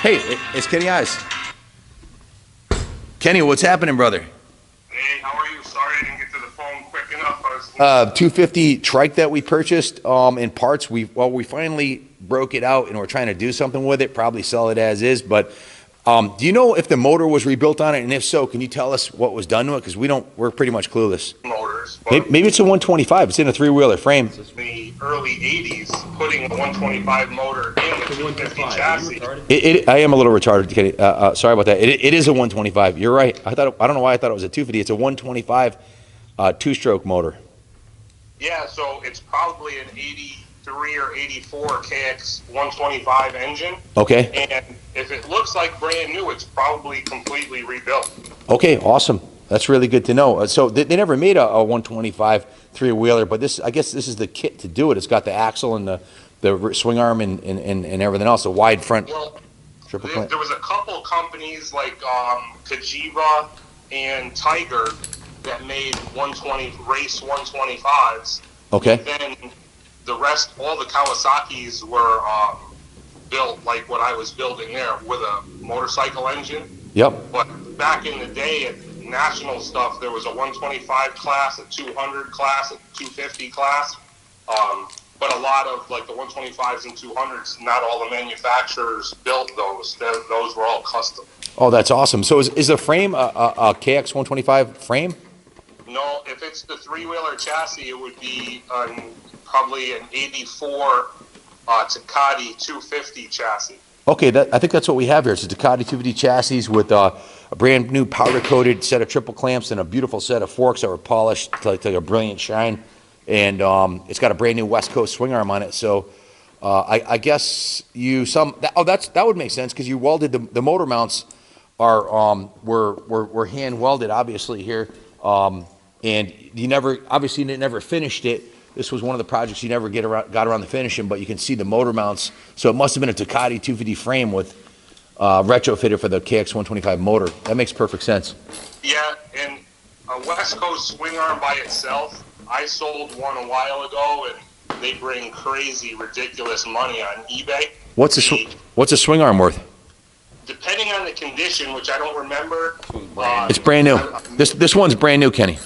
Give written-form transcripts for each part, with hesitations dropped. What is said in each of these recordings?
Hey, it's Kenny Eyes. Kenny, what's happening, brother? Hey, how are you? Sorry I didn't get to the phone quick enough. 250 trike that we purchased in parts. We finally broke it out and we're trying to do something with it. Probably sell it as is. But do you know if the motor was rebuilt on it? And if so, can you tell us what was done to it? Because we're pretty much clueless. Motors. Maybe it's a 125. It's in a three-wheeler frame. The early 80s, putting a 125 motor in a 250 chassis. I am a little retarded, Kenny. Sorry about that. It is a 125. You're right. I don't know why I thought it was a 250. It's a 125 two-stroke motor. Yeah, so it's probably an 83 or 84 KX 125 engine. Okay. And if it looks like brand new, it's probably completely rebuilt. Okay, awesome. That's really good to know. So they never made a 125 three-wheeler, but I guess this is the kit to do it. It's got the axle and the swing arm and everything else, a wide front triple clamp. There was a couple companies like Kajiva and Tiger that made 120 race 125s. Okay. And then the rest, all the Kawasaki's were built like what I was building there with a motorcycle engine. Yep. But back in the day at national stuff, there was a 125 class, a 200 class, a 250 class. But a lot of like the 125s and 200s, not all the manufacturers built those. Those were all custom. Oh, that's awesome. So is the frame a KX 125 frame? No, if it's the three-wheeler chassis, it would be probably an 84 Tecate 250 chassis. Okay, I think that's what we have here. It's a Tecate 250 chassis with a brand new powder-coated set of triple clamps and a beautiful set of forks that were polished to a brilliant shine. And it's got a brand new West Coast swing arm on it. So I guess that would make sense because you welded the motor mounts were hand welded obviously here. And you never finished it. This was one of the projects you never got around to finishing, but you can see the motor mounts. So it must have been a Tecate 250 frame with retrofitted for the KX 125 motor. That makes perfect sense. Yeah, and a West Coast swing arm by itself, I sold one a while ago, and they bring crazy, ridiculous money on eBay. What's a swing arm worth? Depending on the condition, which I don't remember. It's brand new. This one's brand new, Kenny.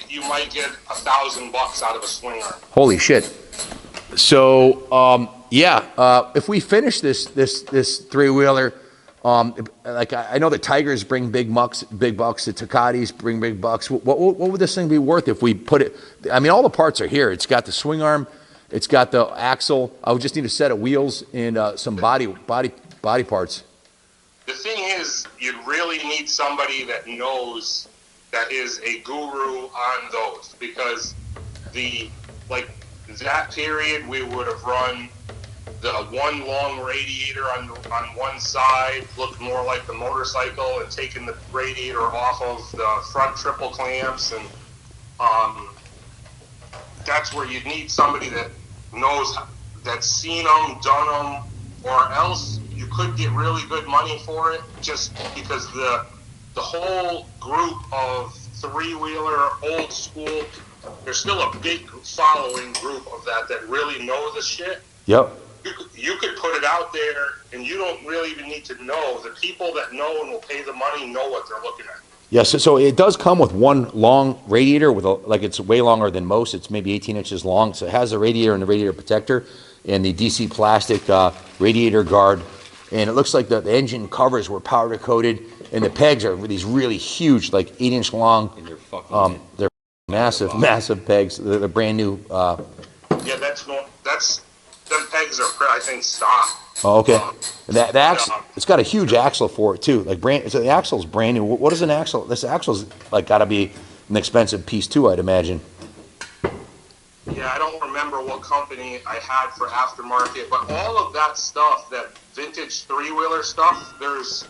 You might get $1,000 out of a swing arm. Holy shit! So if we finish this three-wheeler, like I know the Tigers bring big bucks, the Tecates bring big bucks. What would this thing be worth if we put it? I mean, all the parts are here. It's got the swing arm, it's got the axle. I would just need a set of wheels and some body parts. The thing is, you really need somebody that knows, that is a guru on those, because that period we would have run the one long radiator on one side, looked more like the motorcycle, and taken the radiator off of the front triple clamps, and that's where you'd need somebody that knows, that's seen them, done them, or else you could get really good money for it, just because the whole group of three-wheeler old school, there's still a big following group of that really know the shit. Yep. You could put it out there, and you don't really even need to know. The people that know and will pay the money know what they're looking at. Yes, so it does come with one long radiator it's way longer than most. It's maybe 18 inches long. So it has a radiator and the radiator protector and the DC plastic radiator guard. And it looks like the engine covers were powder coated, and the pegs are these really huge, like 8-inch long. And they're massive pegs. They're brand new. Yeah, them pegs are, I think, stock. Oh, okay. That axle, it's got a huge axle for it too. So the axle's brand new. What is an axle? This axle's got to be an expensive piece too, I'd imagine. Yeah, I don't remember what company I had for aftermarket, but all of that stuff, that vintage three-wheeler stuff, there's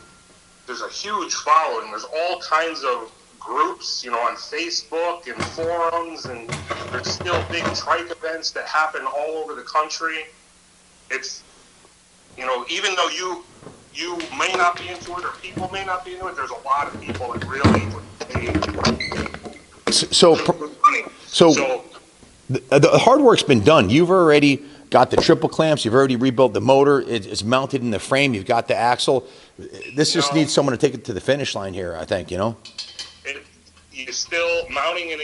a huge following. There's all kinds of groups, on Facebook and forums, and there's still big trike events that happen all over the country. It's, even though you may not be into it, or people may not be into it, there's a lot of people that really would pay. So the hard work's been done. You've already got the triple clamps. You've already rebuilt the motor. It's mounted in the frame. You've got the axle. This just needs someone to take it to the finish line here, I think, you know? You still mounting and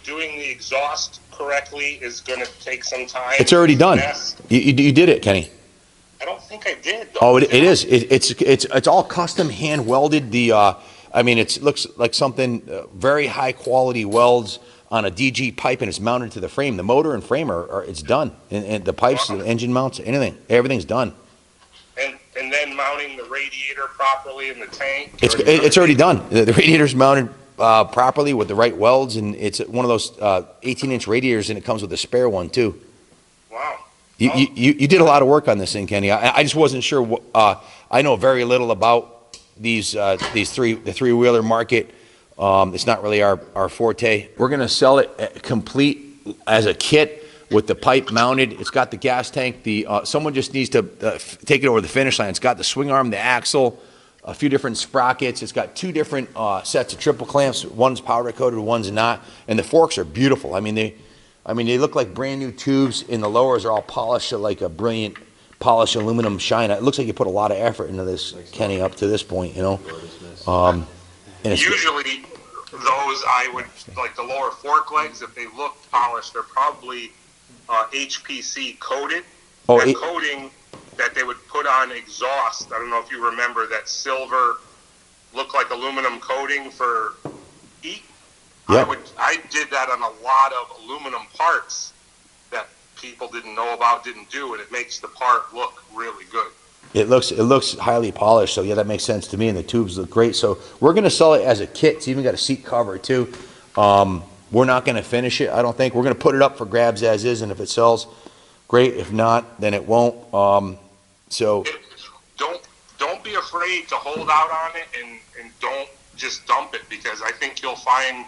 doing the exhaust correctly is going to take some time. It's already done. You did it, Kenny. I don't think I did, though. Oh, it is. It's all custom hand welded. I mean, it looks like something very high quality welds on a DG pipe, and it's mounted to the frame. The motor and frame it's done, and the pipes, the engine mounts, everything's done. And then mounting the radiator properly in the tank. It's already done. The radiator's mounted properly with the right welds, and it's one of those 18-inch radiators, and it comes with a spare one too. Wow. You did a lot of work on this thing, Kenny. I just wasn't sure. I know very little about the three-wheeler market. It's not really our forte. We're gonna sell it complete as a kit with the pipe mounted. It's got the gas tank. Someone just needs to take it over the finish line. It's got the swing arm, the axle, a few different sprockets. It's got two different sets of triple clamps. One's powder coated, one's not. And the forks are beautiful. I mean, they look like brand new tubes, and the lowers are all polished like a brilliant polished aluminum shine. It looks like you put a lot of effort into this, Kenny, up to this point, you know. And usually those like the lower fork legs, if they look polished, they're probably HPC coated. That coating that they would put on exhaust, I don't know if you remember that silver looked like aluminum coating for heat. Yep. I did that on a lot of aluminum parts that people didn't know about, didn't do, and it makes the part look really good. It looks highly polished, so yeah, that makes sense to me, and the tubes look great. So we're going to sell it as a kit. It's even got a seat cover too. We're not going to finish it, I don't think. We're going to put it up for grabs as is, and if it sells, great. If not, then it won't. Don't be afraid to hold out on it, and don't just dump it, because I think you'll find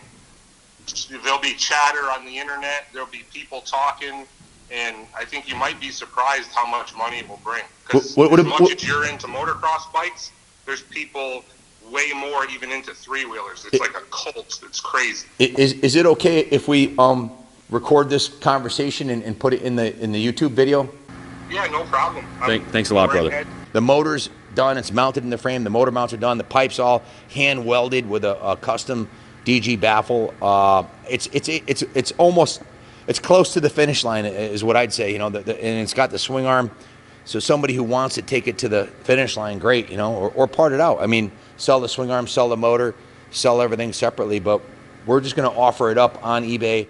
there'll be chatter on the internet. There'll be people talking. And I think you might be surprised how much money it will bring. Because as much as you're into motocross bikes, there's people way more even into three-wheelers. It's like a cult. It's crazy. Is it okay if we record this conversation and put it in the YouTube video? Yeah, no problem. Thanks a lot, brother. The motor's done. It's mounted in the frame. The motor mounts are done. The pipe's all hand welded with a custom DG baffle. It's almost... It's close to the finish line, is what I'd say, you know, and it's got the swing arm. So somebody who wants to take it to the finish line, great, you know, or part it out. I mean, sell the swing arm, sell the motor, sell everything separately, but we're just going to offer it up on eBay.